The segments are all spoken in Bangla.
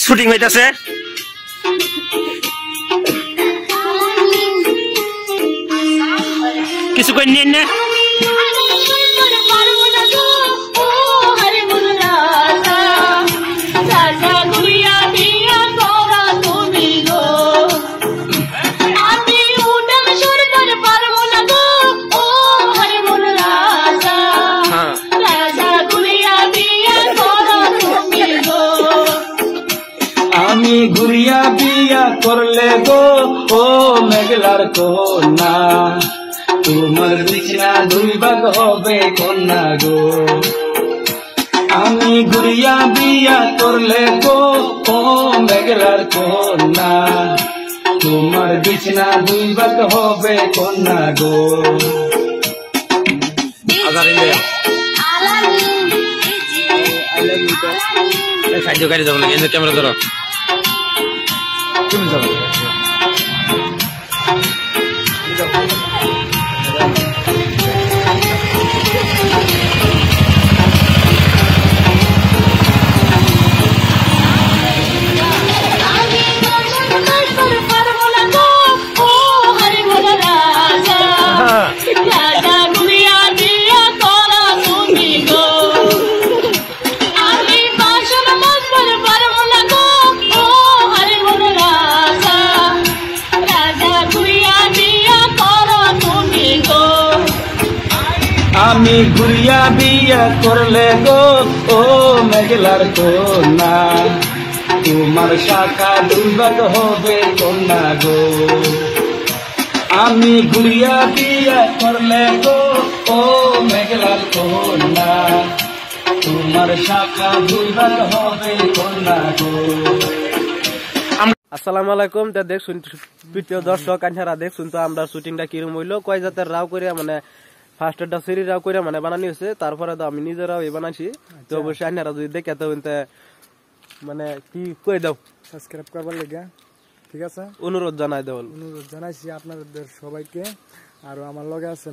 শুটিং হইতাছে কিছু কই নিন না আমি ঘুরিয়া বিয়া করলে গো ও মেঘলার কন্যা তোমার বিছনা দুই ভাগ হবে কন্যা গো আমি ঘুরিয়া বিয়া করলে গো ও মেঘলার কন্যা তোমার বিছনা দুই ভাগ হবে কন্যা গো সাহায্য করে দেবো না কিন্তু ক্যামেরা ধরো তুমি যাবো আমি ঘুরিয়া বিয়া করলে গো ও মেঘলার কন্যা তোমার শাখা দুই ভাগ হবে কন্যা গো আমি ঘুরিয়া বিয়া করলে গো ও মেঘলার কন্যা তোমার শাখা দুই ভাগ হবে কন্যা গো। আসসালামু আলাইকুম। তা দেখুন প্রিয় দর্শক আনহারা দেখুন তো আমরা শুটিংটা কিরকম হইলো কয় জাতের রাও করে মানে ফার্স্ট একটা সিরি রাও করে মানে বানানি হয়েছে তারপরে তো আমি নিজেরাও এই বানাইছি তো অবশ্যই আনহারা যদি দেখে তো মানে কি কই দাও সাবস্ক্রাইব করবার লেগে ঠিক আছে অনুরোধ জানাই দাও অনুরোধ জানাইছি আপনাদের সবাইকে আর আমার লগে আছে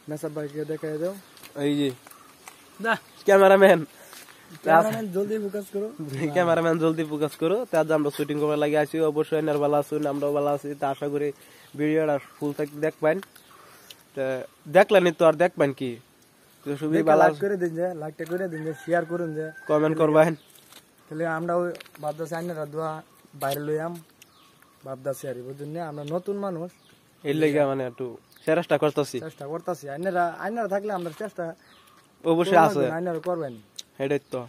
মেসাব ভাইকে দেখাই দাও এই যে দা ক্যামেরাম্যান জলদি ফোকাস করো ক্যামেরাম্যান জলদি ফোকাস করো তা আমরা শুটিং করবার লাগে আছি অবশ্যই আনার ভালো আছেন আমরাও ভালো আছি তা আশা করি ভিডিওটা ফুল থাকতে দেখবেন দেখলেন তো আর দেখবেন কি সুবি ভালো করে দিন যে লাইকটা করে দিন যে শেয়ার করুন যে কমেন্ট করবেন তাহলে আমরা ভাবদাসি আইনারা দোয়া বাইরে লইয়াম ভাবদাসি আর বুঝুন না আমরা নতুন মানুষ এর লাগা মানে একটু চেষ্টা করতেছি আইনারা থাকলে আমরা চেষ্টা অবশ্যই আছে আইনারা করবেন এটাই তো